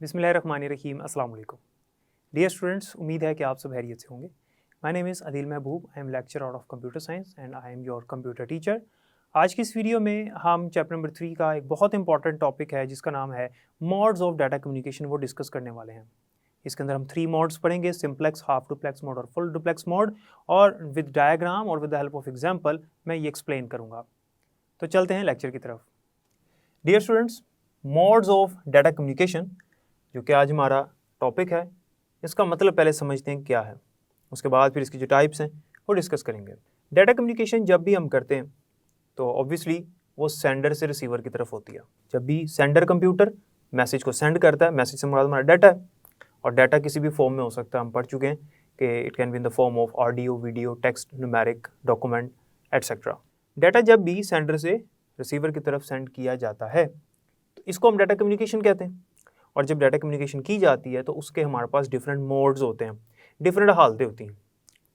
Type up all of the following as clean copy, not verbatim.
बिस्मिल्लाहिर्रहमानिर्रहीम, अस्सलाम वालेकुम। डियर स्टूडेंट्स, उम्मीद है कि आप सब खैरियत से होंगे। My name is Adeel Mehboob, I am lecturer out of computer science and I am your computer teacher. आज की इस वीडियो में हम चैप्टर नंबर 3 का एक बहुत इंपॉर्टेंट टॉपिक है जिसका नाम है मोड्स ऑफ डाटा कम्युनिकेशन, वो डिस्कस करने वाले हैं। इसके अंदर हम 3 मोड्स पढ़ेंगे, सिंप्लेक्स, हाफ डुप्लेक्स मोड और फुल डुप्लेक्स मोड, और विद डायग्राम और with the help of example मैं ये एक्सप्लेन करूँगा। तो चलते हैं लेक्चर की तरफ। Dear students, modes of data communication जो कि आज हमारा टॉपिक है, इसका मतलब पहले समझते हैं क्या है, उसके बाद फिर इसकी जो टाइप्स हैं वो डिस्कस करेंगे। डाटा कम्युनिकेशन जब भी हम करते हैं तो ऑब्वियसली वो सेंडर से रिसीवर की तरफ होती है। जब भी सेंडर कंप्यूटर मैसेज को सेंड करता है, मैसेज से मुराद हमारा डाटा है, और डाटा किसी भी फॉर्म में हो सकता है। हम पढ़ चुके हैं कि it can be in the form of audio, video, text, numeric, document etcetera. Data जब भी सेंडर से रिसीवर की तरफ सेंड किया जाता है तो इसको हम डाटा कम्युनिकेशन कहते हैं। और जब डाटा कम्युनिकेशन की जाती है तो उसके हमारे पास डिफरेंट मोड्स होते हैं, डिफरेंट हालतें होती हैं।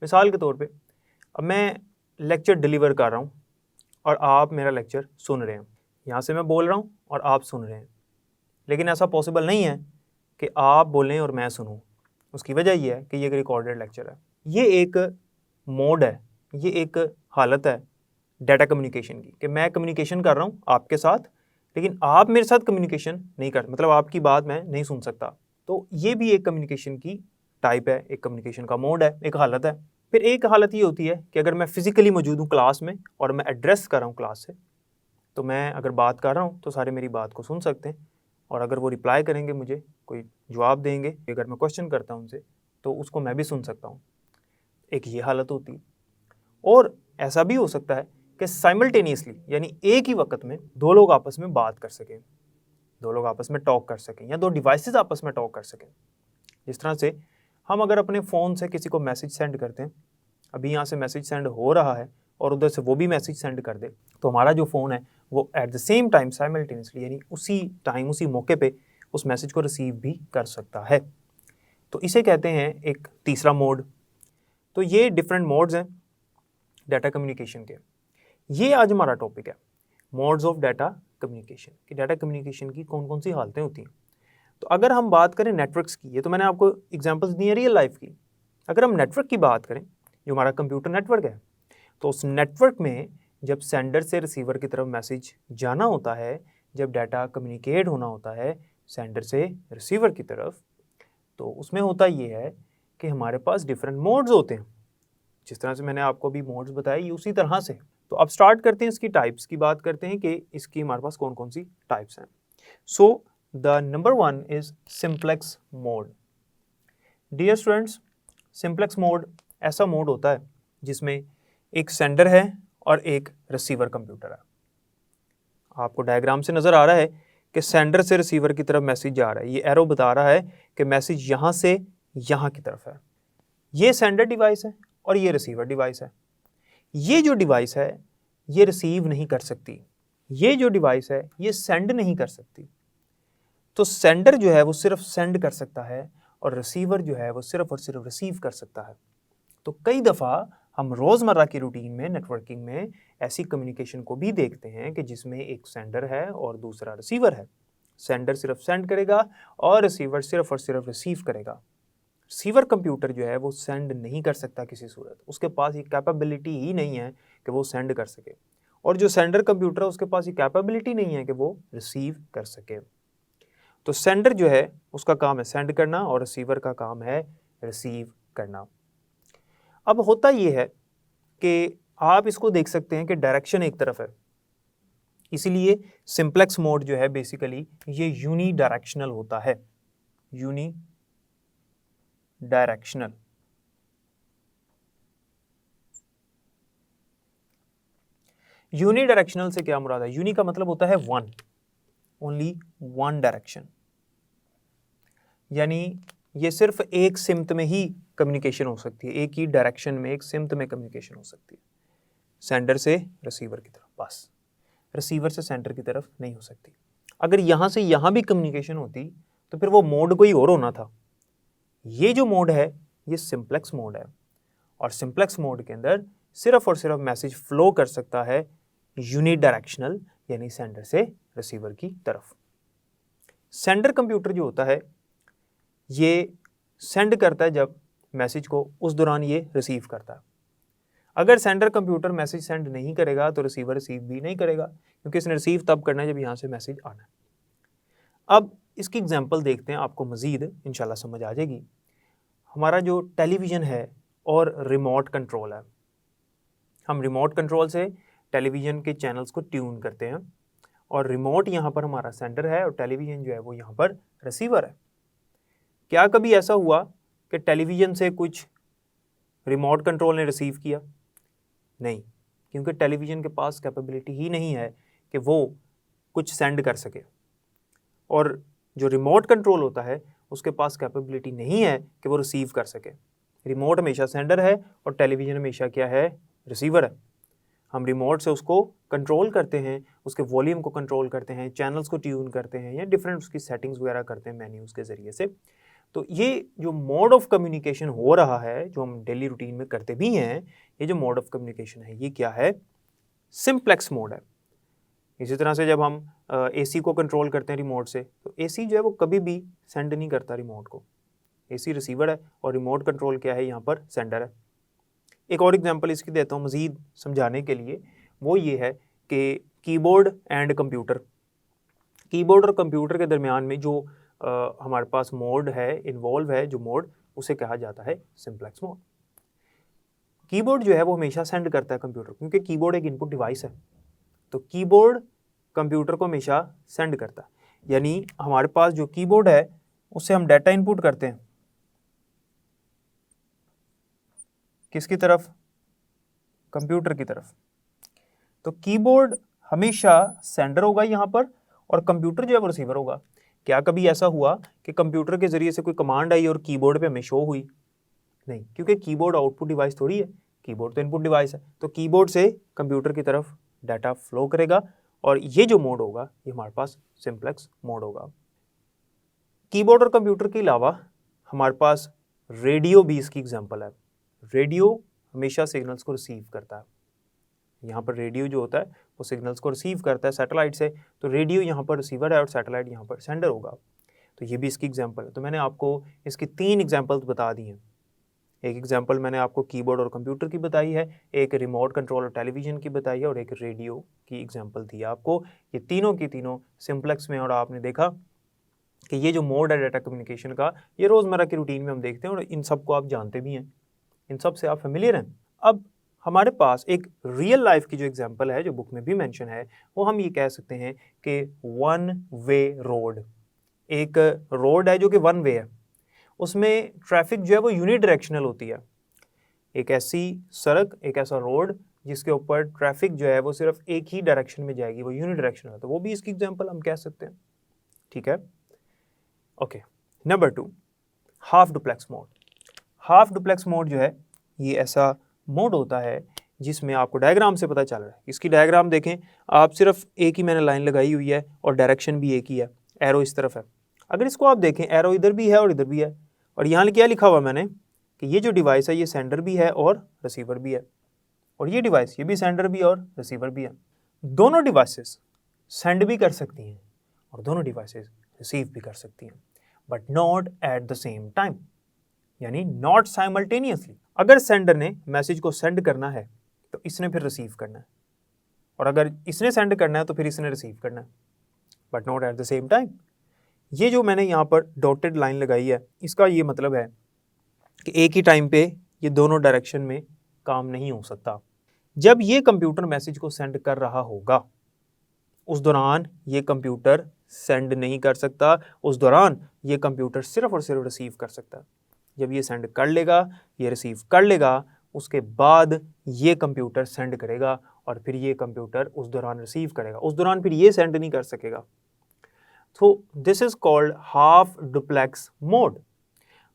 मिसाल के तौर पे अब मैं लेक्चर डिलीवर कर रहा हूँ और आप मेरा लेक्चर सुन रहे हैं। यहाँ से मैं बोल रहा हूँ और आप सुन रहे हैं, लेकिन ऐसा पॉसिबल नहीं है कि आप बोलें और मैं सुनूँ। उसकी वजह यह है कि ये एक रिकॉर्डेड लेक्चर है। ये एक मोड है, ये एक हालत है डाटा कम्युनिकेशन की, कि मैं कम्युनिकेशन कर रहा हूँ आपके साथ, लेकिन आप मेरे साथ कम्युनिकेशन नहीं कर, मतलब आपकी बात मैं नहीं सुन सकता। तो ये भी एक कम्युनिकेशन की टाइप है, एक कम्युनिकेशन का मोड है, एक हालत है। फिर एक हालत ये होती है कि अगर मैं फिजिकली मौजूद हूँ क्लास में और मैं एड्रेस कर रहा हूँ क्लास से, तो मैं अगर बात कर रहा हूँ तो सारे मेरी बात को सुन सकते हैं, और अगर वो रिप्लाई करेंगे, मुझे कोई जवाब देंगे, अगर मैं क्वेश्चन करता हूँ उनसे, तो उसको मैं भी सुन सकता हूँ। एक ये हालत होती है। और ऐसा भी हो सकता है कि साइमल्टेनियसली, यानी एक ही वक्त में दो लोग आपस में बात कर सकें, दो लोग आपस में टॉक कर सकें, या दो डिवाइसेस आपस में टॉक कर सकें। जिस तरह से हम अगर अपने फ़ोन से किसी को मैसेज सेंड करते हैं, अभी यहाँ से मैसेज सेंड हो रहा है और उधर से वो भी मैसेज सेंड कर दे, तो हमारा जो फ़ोन है वो at the same time simultaneously, यानी उसी टाइम, उसी मौके पे उस मैसेज को रिसीव भी कर सकता है। तो इसे कहते हैं एक तीसरा मोड। तो ये डिफरेंट मोड्स हैं डाटा कम्युनिकेशन के। ये आज हमारा टॉपिक है, मोड्स ऑफ डाटा कम्युनिकेशन, कि डाटा कम्युनिकेशन की कौन कौन सी हालतें होती हैं। तो अगर हम बात करें नेटवर्क्स की, ये तो मैंने आपको एग्जांपल्स दी हैं रियल लाइफ की। अगर हम नेटवर्क की बात करें, जो हमारा कंप्यूटर नेटवर्क है, तो उस नेटवर्क में जब सेंडर से रिसीवर की तरफ मैसेज जाना होता है, जब डाटा कम्युनिकेट होना होता है सेंडर से रिसीवर की तरफ, तो उसमें होता ये है कि हमारे पास डिफरेंट मोड्स होते हैं। जिस तरह से मैंने आपको अभी मोड्स बताए, ये उसी तरह से। तो अब स्टार्ट करते हैं, इसकी टाइप्स की बात करते हैं कि इसकी हमारे पास कौन कौन सी टाइप्स हैं। So the number 1 is simplex mode. Dear students, simplex mode ऐसा मोड होता है जिसमें एक सेंडर है और एक रिसीवर कंप्यूटर है। आपको डायग्राम से नज़र आ रहा है कि सेंडर से रिसीवर की तरफ मैसेज जा रहा है। ये एरो बता रहा है कि मैसेज यहाँ से यहाँ की तरफ है। ये सेंडर डिवाइस है और ये रिसीवर डिवाइस है। ये जो डिवाइस है ये रिसीव नहीं कर सकती, ये जो डिवाइस है ये सेंड नहीं कर सकती। तो सेंडर जो है वो सिर्फ सेंड कर सकता है और रिसीवर जो है वो सिर्फ और सिर्फ रिसीव कर सकता है। तो कई दफ़ा हम रोज़मर्रा की रूटीन में, नेटवर्किंग में ऐसी कम्युनिकेशन को भी देखते हैं कि जिसमें एक सेंडर है और दूसरा रिसीवर है। सेंडर सिर्फ सेंड करेगा और रिसीवर सिर्फ और सिर्फ रिसीव करेगा। रिसीवर कंप्यूटर जो है वो सेंड नहीं कर सकता किसी सूरत, उसके पास ये कैपेबिलिटी ही नहीं है कि वो सेंड कर सके, और जो सेंडर कंप्यूटर है उसके पास ये कैपेबिलिटी नहीं है कि वो रिसीव कर सके। तो सेंडर जो है उसका काम है सेंड करना और रिसीवर का काम है रिसीव करना। अब होता ये है कि आप इसको देख सकते हैं कि डायरेक्शन एक तरफ है, इसीलिए सिंप्लेक्स मोड जो है बेसिकली ये यूनी डायरेक्शनल होता है। Uni directional. यूनी डायरेक्शनल से क्या मुराद है? यूनी का मतलब होता है वन, ओनली वन डायरेक्शन, यानी ये सिर्फ एक सिमत में ही कम्युनिकेशन हो सकती है, एक ही डायरेक्शन में, एक सिमत में कम्युनिकेशन हो सकती है, सेंडर से रिसीवर की तरफ, बस। रिसीवर से सेंडर की तरफ नहीं हो सकती। अगर यहाँ से यहाँ भी कम्युनिकेशन होती तो फिर वो मोड कोई और होना था। ये जो मोड है ये सिंप्लेक्स मोड है, और सिंप्लेक्स मोड के अंदर सिर्फ और सिर्फ मैसेज फ्लो कर सकता है यूनी डायरेक्शनल, यानी सेंडर से रिसीवर की तरफ। सेंडर कंप्यूटर जो होता है ये सेंड करता है जब मैसेज को उस दौरान ये रिसीव करता है। अगर सेंडर कंप्यूटर मैसेज सेंड नहीं करेगा तो रिसीवर रिसीव भी नहीं करेगा, क्योंकि इसने रिसीव तब करना है जब यहाँ से मैसेज आना है। अब इसकी एग्जांपल देखते हैं, आपको मज़ीद इंशाल्लाह समझ आ जाएगी। हमारा जो टेलीविज़न है और रिमोट कंट्रोल है, हम रिमोट कंट्रोल से टेलीविज़न के चैनल्स को ट्यून करते हैं और रिमोट यहाँ पर हमारा सेंडर है और टेलीविज़न जो है वो यहाँ पर रिसीवर है। क्या कभी ऐसा हुआ कि टेलीविज़न से कुछ रिमोट कंट्रोल ने रिसीव किया? नहीं, क्योंकि टेलीविज़न के पास कैपेबिलिटी ही नहीं है कि वो कुछ सेंड कर सके, और जो रिमोट कंट्रोल होता है उसके पास कैपेबिलिटी नहीं है कि वो रिसीव कर सके। रिमोट हमेशा सेंडर है और टेलीविज़न हमेशा क्या है? रिसीवर है। हम रिमोट से उसको कंट्रोल करते हैं, उसके वॉल्यूम को कंट्रोल करते हैं, चैनल्स को ट्यून करते हैं या डिफरेंट उसकी सेटिंग्स वगैरह करते हैं मेन्यूज़ के ज़रिए से। तो ये जो मोड ऑफ कम्युनिकेशन हो रहा है, जो हम डेली रूटीन में करते भी हैं, ये जो मोड ऑफ कम्युनिकेशन है ये क्या है? सिंप्लेक्स मोड है। इसी तरह से जब हम एसी को कंट्रोल करते हैं रिमोट से, तो एसी जो है वो कभी भी सेंड नहीं करता रिमोट को। एसी रिसीवर है और रिमोट कंट्रोल क्या है? यहाँ पर सेंडर है। एक और एग्जांपल इसकी देता हूँ मज़ीद समझाने के लिए, वो ये है कि कीबोर्ड एंड कंप्यूटर, कीबोर्ड और कंप्यूटर के दरमियान में जो हमारे पास मोड है, इन्वॉल्व है जो मोड, उसे कहा जाता है सिंप्लेक्स मोड। कीबोर्ड जो है वो हमेशा सेंड करता है कंप्यूटर, क्योंकि कीबोर्ड एक इनपुट डिवाइस है, तो कीबोर्ड कंप्यूटर को हमेशा सेंड करता है। यानी हमारे पास जो कीबोर्ड है उससे हम डाटा इनपुट करते हैं किसकी तरफ? कंप्यूटर की तरफ। तो कीबोर्ड हमेशा सेंडर होगा यहाँ पर और कंप्यूटर जो है वो रिसीवर होगा। क्या कभी ऐसा हुआ कि कंप्यूटर के ज़रिए से कोई कमांड आई और कीबोर्ड पे हमें शो हुई? नहीं, क्योंकि कीबोर्ड आउटपुट डिवाइस थोड़ी है, कीबोर्ड तो इनपुट डिवाइस है। तो कीबोर्ड से कंप्यूटर की तरफ डाटा फ्लो करेगा और ये जो मोड होगा ये हमारे पास सिंप्लेक्स मोड होगा। कीबोर्ड और कंप्यूटर के अलावा हमारे पास रेडियो भी इसकी एग्जाम्पल है। रेडियो हमेशा सिग्नल्स को रिसीव करता है। यहाँ पर रेडियो जो होता है वो सिग्नल्स को रिसीव करता है सैटेलाइट से, तो रेडियो यहाँ पर रिसीवर है और सैटेलाइट यहाँ पर सेंडर होगा। तो ये भी इसकी एग्जांपल है। तो मैंने आपको इसकी 3 एग्जांपल्स बता दी हैं। एक एग्जांपल मैंने आपको कीबोर्ड और कंप्यूटर की बताई है, एक रिमोट कंट्रोल और टेलीविज़न की बताई है और एक रेडियो की एग्जाम्पल दी है आपको। ये तीनों की तीनों सिंप्लेक्स में, और आपने देखा कि ये जो मोड है डाटा कम्युनिकेशन का, ये रोज़मर्रा की रूटीन में हम देखते हैं और इन सब को आप जानते भी हैं, इन सब से आप फेमिलियर हैं। अब हमारे पास एक रियल लाइफ की जो एग्जांपल है, जो बुक में भी मेंशन है, वो हम ये कह सकते हैं कि वन वे रोड। एक रोड है जो कि वन वे है, उसमें ट्रैफिक जो है वो यूनि डायरेक्शनल होती है। एक ऐसी सड़क, एक ऐसा रोड जिसके ऊपर ट्रैफिक जो है वो सिर्फ एक ही डायरेक्शन में जाएगी, वो यूनि डायरेक्शनल है, तो वो भी इसकी एग्जांपल हम कह सकते हैं। ठीक है, okay. Number 2, half duplex mode. Half duplex mode जो है ये ऐसा मोड होता है जिसमें आपको डायग्राम से पता चल रहा है। इसकी डायग्राम देखें आप, सिर्फ एक ही मैंने लाइन लगाई हुई है और डायरेक्शन भी एक ही है, एरो इस तरफ है। अगर इसको आप देखें, एरो इधर भी है और इधर भी है, और यहाँ क्या लिखा हुआ मैंने कि ये जो डिवाइस है ये सेंडर भी है और रिसीवर भी है, और ये डिवाइस ये भी सेंडर भी और रिसीवर भी है। दोनों डिवाइसेस सेंड भी कर सकती हैं और दोनों डिवाइसेस रिसीव भी कर सकती हैं, but not at the same time, यानी नॉट साइमल्टेनियसली। अगर सेंडर ने मैसेज को सेंड करना है तो इसने फिर रिसीव करना है, और अगर इसने सेंड करना है तो फिर इसने रिसीव करना है, but not at the same time. ये जो मैंने यहाँ पर डॉटेड लाइन लगाई है, इसका ये मतलब है कि एक ही टाइम पे ये दोनों डायरेक्शन में काम नहीं हो सकता। जब ये कंप्यूटर मैसेज को सेंड कर रहा होगा उस दौरान ये कंप्यूटर सेंड नहीं कर सकता, उस दौरान ये कंप्यूटर सिर्फ और सिर्फ रिसीव कर सकता है। जब ये सेंड कर लेगा, ये रिसीव कर लेगा, उसके बाद ये कंप्यूटर सेंड करेगा और फिर ये कंप्यूटर उस दौरान रिसीव करेगा, उस दौरान फिर ये सेंड नहीं कर सकेगा। तो this is called half duplex mode.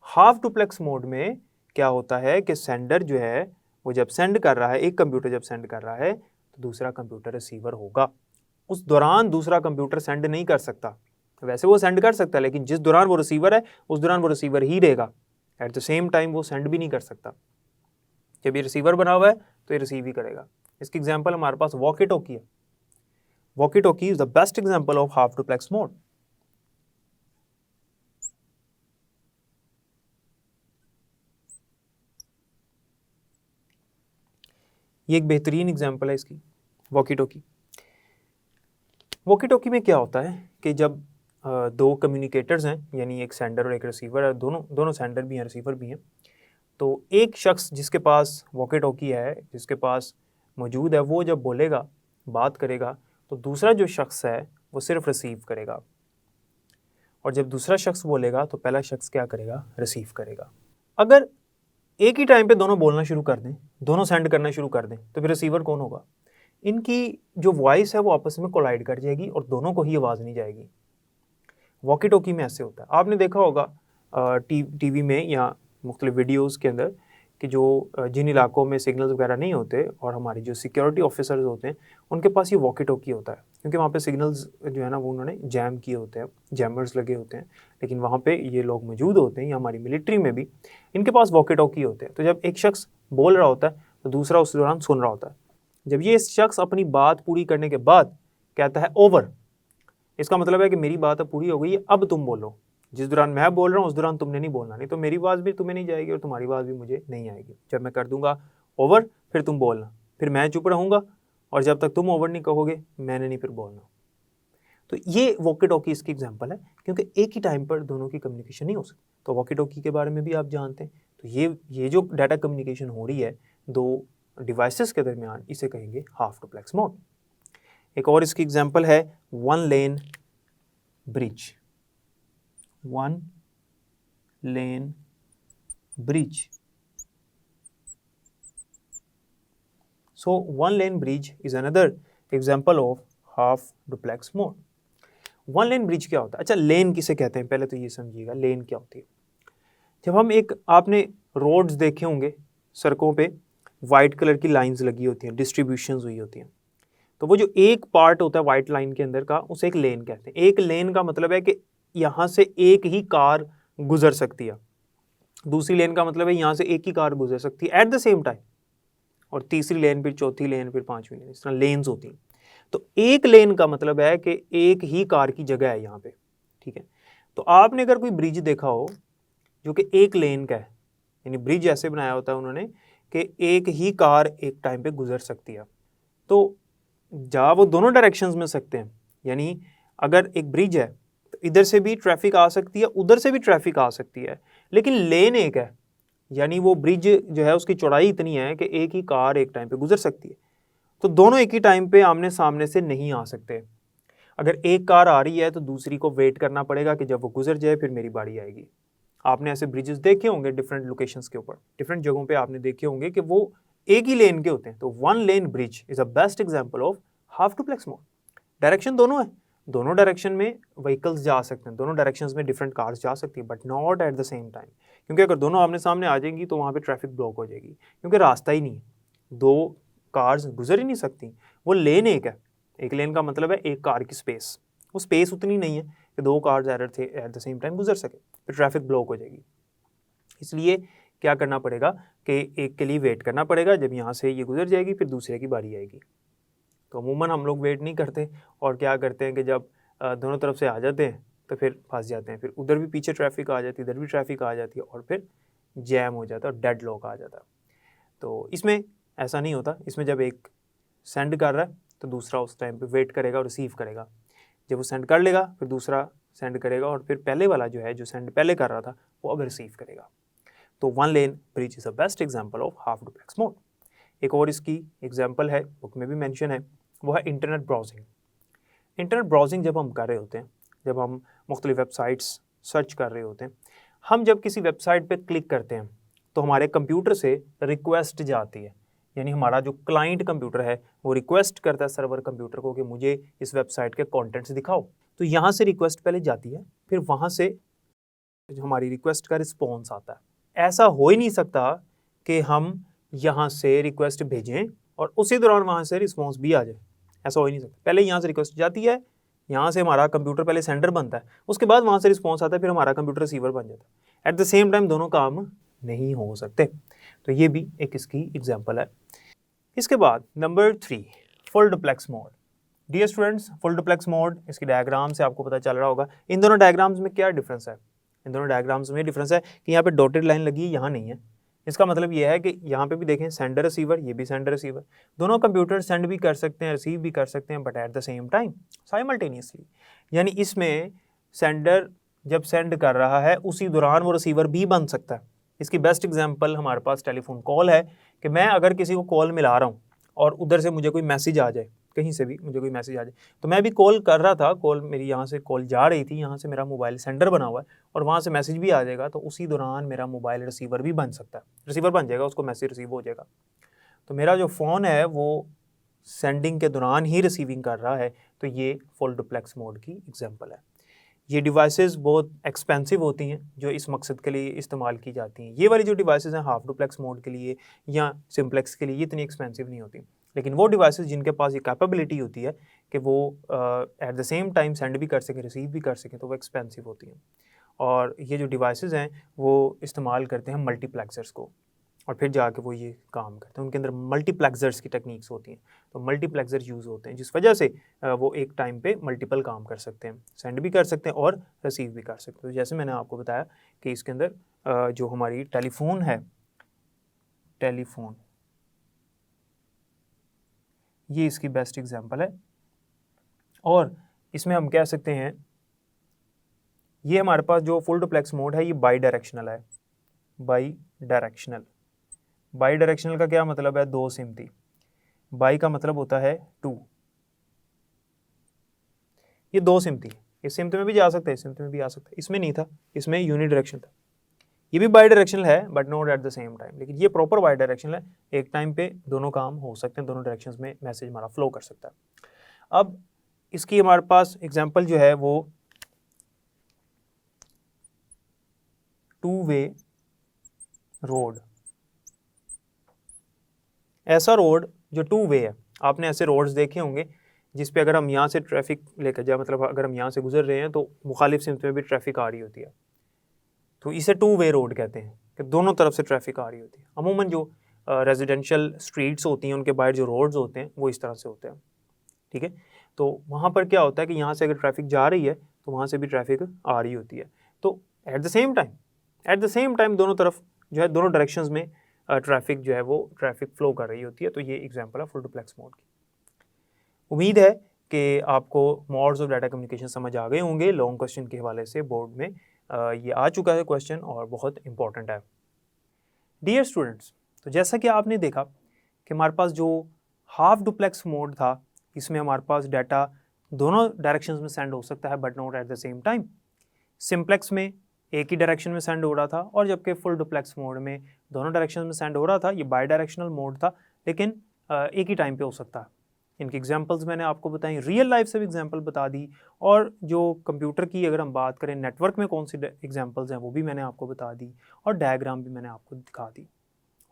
Half duplex mode में क्या होता है कि सेंडर जो है वो जब सेंड कर रहा है, एक कंप्यूटर जब सेंड कर रहा है तो दूसरा कंप्यूटर रिसीवर होगा। उस दौरान दूसरा कंप्यूटर सेंड नहीं कर सकता, वैसे वो सेंड कर सकता है लेकिन जिस दौरान वो रिसीवर है उस दौरान वो रिसीवर ही रहेगा, एट द सेम टाइम वो सेंड भी नहीं कर सकता। जब ये रिसीवर बना हुआ है तो ये रिसीव ही करेगा। इसकी एग्जांपल हमारे पास वॉकी टॉकी है। Walkie talkie is the best example of half duplex mode. ये एक बेहतरीन एग्जांपल है इसकी, वॉकी टॉकी। वॉकी टॉकी में क्या होता है कि जब दो कम्युनिकेटर्स हैं, यानी एक सेंडर और एक रिसीवर है, दोनों सेंडर भी हैं रिसीवर भी हैं, तो एक शख्स जिसके पास वॉकी टॉकी है, जिसके पास मौजूद है, वो जब बोलेगा, बात करेगा, तो दूसरा जो शख्स है वो सिर्फ रिसीव करेगा, और जब दूसरा शख्स बोलेगा तो पहला शख्स क्या करेगा, रिसीव करेगा। अगर एक ही टाइम पे दोनों बोलना शुरू कर दें, दोनों सेंड करना शुरू कर दें, तो फिर रिसीवर कौन होगा? इनकी जो वॉइस है वो आपस में कोलाइड कर जाएगी और दोनों को ही आवाज़ नहीं जाएगी। वॉकी टॉकी में ऐसे होता है। आपने देखा होगा टीवी में या मुख्तलिफ वीडियोज़ के अंदर कि जो जिन इलाकों में सिग्नल्स वगैरह नहीं होते और हमारे जो सिक्योरिटी ऑफिसर्स होते हैं उनके पास ये वॉकी टॉकी होता है, क्योंकि वहाँ पे सिग्नल्स जो है ना वो उन्होंने जैम किए होते हैं, जैमर्स लगे होते हैं, लेकिन वहाँ पे ये लोग मौजूद होते हैं, या हमारी मिलिट्री में भी इनके पास वॉकी टॉकी होते हैं। तो जब एक शख्स बोल रहा होता है तो दूसरा उस दौरान सुन रहा होता है। जब ये शख्स अपनी बात पूरी करने के बाद कहता है ओवर, इसका मतलब है कि मेरी बात अब पूरी हो गई है, अब तुम बोलो। जिस दौरान मैं बोल रहा हूँ उस दौरान तुमने नहीं बोलना, नहीं तो मेरी आवाज़ भी तुम्हें नहीं जाएगी और तुम्हारी आवाज़ भी मुझे नहीं आएगी। जब मैं कर दूंगा ओवर फिर तुम बोलना, फिर मैं चुप रहूँगा, और जब तक तुम ओवर नहीं कहोगे मैंने नहीं फिर बोलना। तो ये वॉकी टॉकी इसकी एग्जांपल है, क्योंकि एक ही टाइम पर दोनों की कम्युनिकेशन नहीं हो सकती। तो वॉकी टॉकी के बारे में भी आप जानते हैं। तो ये जो डाटा कम्युनिकेशन हो रही है दो डिवाइसेस के दरमियान, इसे कहेंगे हाफ डुप्लेक्स मोड। एक और इसकी एग्जांपल है one lane bridge. One lane bridge. So one lane bridge is another example of half duplex mode. One lane bridge क्या होता है? अच्छा, लेन किसे कहते हैं पहले तो ये समझिएगा, लेन क्या होती है। जब हम आपने रोड्स देखे होंगे, सड़कों पे वाइट कलर की लाइंस लगी होती हैं, डिस्ट्रीब्यूशंस हुई होती हैं, तो वो जो एक पार्ट होता है वाइट लाइन के अंदर का, उसे एक लेन कहते हैं। एक लेन का मतलब है कि यहाँ से एक ही कार गुजर सकती है, दूसरी लेन का मतलब है यहाँ से एक ही कार गुजर सकती है एट द सेम टाइम, और तीसरी लेन, फिर चौथी लेन, फिर पांचवी लेन, इस तरह लेन्स होती हैं। तो एक लेन का मतलब है कि एक ही कार की जगह है यहाँ पे, ठीक है। तो आपने अगर कोई ब्रिज देखा हो जो कि एक लेन का है, यानी ब्रिज ऐसे बनाया होता है उन्होंने कि एक ही कार एक टाइम पे गुजर सकती है, तो जहाँ वो दोनों डायरेक्शंस में सकते हैं, यानी अगर एक ब्रिज है तो इधर से भी ट्रैफिक आ सकती है, उधर से भी ट्रैफिक आ सकती है, लेकिन लेन एक है, यानी वो ब्रिज जो है उसकी चौड़ाई इतनी है कि एक ही कार एक टाइम पे गुजर सकती है। तो दोनों एक ही टाइम पे आमने सामने से नहीं आ सकते। अगर एक कार आ रही है तो दूसरी को वेट करना पड़ेगा कि जब वो गुजर जाए फिर मेरी बारी आएगी। आपने ऐसे ब्रिजेस देखे होंगे डिफरेंट लोकेशंस के ऊपर, डिफरेंट जगहों पे आपने देखे होंगे कि वो एक ही लेन के होते हैं। तो one lane bridge is a best example of half duplex mode. Direction दोनों है, दोनों डायरेक्शन में व्हीकल्स जा सकते हैं, दोनों डायरेक्शंस में डिफरेंट कार्स जा सकती है, but not at the same time, क्योंकि अगर दोनों आमने सामने आ जाएंगी तो वहाँ पे ट्रैफिक ब्लॉक हो जाएगी, क्योंकि रास्ता ही नहीं है, दो कार्स गुजर ही नहीं सकती। वो लेन एक है, एक लेन का मतलब है एक कार की स्पेस, वो स्पेस उतनी नहीं है कि दो cars at the same time गुजर सके, फिर ट्रैफिक ब्लॉक हो जाएगी। इसलिए क्या करना पड़ेगा कि एक के लिए वेट करना पड़ेगा, जब यहाँ से ये गुजर जाएगी फिर दूसरे की बारी आएगी। तो अमूमन हम लोग वेट नहीं करते और क्या करते हैं कि जब दोनों तरफ से आ जाते हैं तो फिर फंस जाते हैं, फिर उधर भी पीछे ट्रैफिक आ जाती है, इधर भी ट्रैफिक आ जाती है, और फिर जैम हो जाता है और डेड लॉक आ जाता है। तो इसमें ऐसा नहीं होता, इसमें जब एक सेंड कर रहा है तो दूसरा उस टाइम पे वेट करेगा और रिसीव करेगा, जब वो सेंड कर लेगा फिर दूसरा सेंड करेगा, और फिर पहले वाला जो है जो सेंड पहले कर रहा था वो अब रिसीव करेगा। तो one lane bridge is a best example of half duplex mode. एक और इसकी एग्जाम्पल है, बुक में भी मेंशन है, वो है इंटरनेट ब्राउजिंग। इंटरनेट ब्राउजिंग जब हम कर रहे होते हैं, जब हम मुख्तलिफ वेबसाइट्स सर्च कर रहे होते हैं, हम जब किसी वेबसाइट पे क्लिक करते हैं तो हमारे कंप्यूटर से रिक्वेस्ट जाती है, यानी हमारा जो क्लाइंट कंप्यूटर है वो रिक्वेस्ट करता है सर्वर कंप्यूटर को कि मुझे इस वेबसाइट के कंटेंट्स दिखाओ। तो यहाँ से रिक्वेस्ट पहले जाती है, फिर वहाँ से जो हमारी रिक्वेस्ट का रिस्पॉन्स आता है। ऐसा हो ही नहीं सकता कि हम यहाँ से रिक्वेस्ट भेजें और उसी दौरान वहाँ से रिस्पॉन्स भी आ जाए, ऐसा हो ही नहीं सकता। पहले यहाँ से रिक्वेस्ट जाती है, यहाँ से हमारा कंप्यूटर पहले सेंडर बनता है, उसके बाद वहाँ से रिस्पॉन्स आता है, फिर हमारा कंप्यूटर रिसीवर बन जाता है। एट द सेम टाइम दोनों काम नहीं हो सकते। तो ये भी एक इसकी एग्जाम्पल है। इसके बाद number 3, full duplex mode. Dear students, full duplex mode, इसकी डायग्राम से आपको पता चल रहा होगा। इन दोनों डायग्राम्स में क्या डिफरेंस है? इन दोनों डायग्राम्स में डिफरेंस है कि यहाँ पे डॉटेड लाइन लगी है, यहाँ नहीं है। इसका मतलब ये है कि यहाँ पे भी देखें सेंडर रिसीवर, ये भी सेंडर रिसीवर, दोनों कंप्यूटर सेंड भी कर सकते हैं, रिसीव भी कर सकते हैं, but at the same time simultaneously. यानी इसमें सेंडर जब सेंड कर रहा है उसी दौरान वो रिसीवर भी बन सकता है। इसकी बेस्ट एग्जांपल हमारे पास टेलीफोन कॉल है कि मैं अगर किसी को कॉल मिला रहा हूँ और उधर से मुझे कोई मैसेज आ जाए, कहीं से भी मुझे कोई मैसेज आ जाए, तो मैं भी कॉल कर रहा था, कॉल मेरी यहाँ से कॉल जा रही थी, यहाँ से मेरा मोबाइल सेंडर बना हुआ है और वहाँ से मैसेज भी आ जाएगा, तो उसी दौरान मेरा मोबाइल रिसीवर भी बन सकता है, रिसीवर बन जाएगा, उसको मैसेज रिसीव हो जाएगा। तो मेरा जो फ़ोन है वो सेंडिंग के दौरान ही रिसीविंग कर रहा है, तो ये फुल डुप्लेक्स मोड की एग्जांपल है। ये डिवाइसेस बहुत एक्सपेंसिव होती हैं जो इस मकसद के लिए इस्तेमाल की जाती हैं। ये वाली जो डिवाइसेस हैं हाफ डुप्लेक्स मोड के लिए या सिम्प्लेक्स के लिए, ये इतनी एक्सपेंसिव नहीं होती, लेकिन वो डिवाइसेस जिनके पास ये कैपेबिलिटी होती है कि वो at the same time send भी कर सकें, रिसीव भी कर सकें, तो वो एक्सपेंसिव होती हैं। और ये जो डिवाइसेस हैं वो इस्तेमाल करते हैं मल्टीप्लेक्सर्स को, और फिर जाके वो ये काम करते हैं। उनके अंदर मल्टीप्लेक्सर्स की टेक्निक्स होती हैं, तो मल्टीप्लेक्सर यूज़ होते हैं, जिस वजह से वो एक टाइम पे मल्टीपल काम कर सकते हैं, सेंड भी कर सकते हैं और रिसीव भी कर सकते हैं। तो जैसे मैंने आपको बताया कि इसके अंदर जो हमारी टेलीफोन है, टेलीफोन ये इसकी बेस्ट एग्जांपल है। और इसमें हम कह सकते हैं ये हमारे पास जो फुल डुप्लेक्स मोड है ये बाई डायरेक्शनल है। बाई डायरेक्शनल, बाई डायरेक्शनल का क्या मतलब है? दो सिमती। बाई का मतलब होता है टू, ये दो सिमती, इस सिमती में भी जा सकता है, इस सिमती में भी आ सकता है, इसमें नहीं था, इसमें यूनि डायरेक्शन था। ये भी बाई डायरेक्शनल है but not at the same time, लेकिन ये प्रॉपर बाई डायरेक्शनल है, एक टाइम पे दोनों काम हो सकते हैं, दोनों डायरेक्शंस में मैसेज हमारा फ्लो कर सकता है। अब इसकी हमारे पास एग्जांपल जो है वो टू वे रोड। ऐसा रोड जो टू वे है, आपने ऐसे रोड्स देखे होंगे जिस पे अगर हम यहाँ से ट्रैफिक लेकर जाए, मतलब अगर हम यहाँ से गुजर रहे हैं तो मुखालिफ सिमत में भी ट्रैफिक आ रही होती है, तो इसे टू वे रोड कहते हैं कि दोनों तरफ से ट्रैफिक आ रही होती है। अमूमन जो रेजिडेंशियल स्ट्रीट्स होती हैं उनके बाहर जो रोड्स होते हैं वो इस तरह से होते हैं, ठीक है। तो वहाँ पर क्या होता है कि यहाँ से अगर ट्रैफिक जा रही है तो वहाँ से भी ट्रैफिक आ रही होती है, तो एट द सेम टाइम दोनों तरफ जो है, दोनों डायरेक्शंस में ट्रैफिक जो है वो ट्रैफिक फ्लो कर रही होती है। तो ये एग्जांपल है फुल डुप्लेक्स मोड की। उम्मीद है कि आपको मोड्स ऑफ डाटा कम्युनिकेशन समझ आ गए होंगे। लॉन्ग क्वेश्चन के हवाले से बोर्ड में ये आ चुका है क्वेश्चन और बहुत इंपॉर्टेंट है। डियर स्टूडेंट्स, तो जैसा कि आपने देखा कि हमारे पास जो हाफ डुप्लेक्स मोड था, इसमें हमारे पास डाटा दोनों डायरेक्शंस में सेंड हो सकता है but not at the same time. Simplex में एक ही डायरेक्शन में सेंड हो रहा था, और जबकि फुल डुप्लेक्स मोड में दोनों डायरेक्शन में सेंड हो रहा था। ये बाई डायरेक्शनल मोड था, लेकिन एक ही टाइम पे हो सकता है। इनकी एग्जांपल्स मैंने आपको बताई, रियल लाइफ से भी एग्जांपल बता दी, और जो कंप्यूटर की अगर हम बात करें नेटवर्क में कौन सी एग्जांपल्स हैं वो भी मैंने आपको बता दी, और डायग्राम भी मैंने आपको दिखा दी।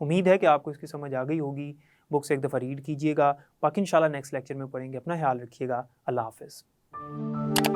उम्मीद है कि आपको इसकी समझ आ गई होगी। बुक से एक दफ़ा रीड कीजिएगा, बाकी इंशाल्लाह नेक्स्ट लेक्चर में पढ़ेंगे। अपना ख्याल रखिएगा। अल्लाह हाफ़िज़।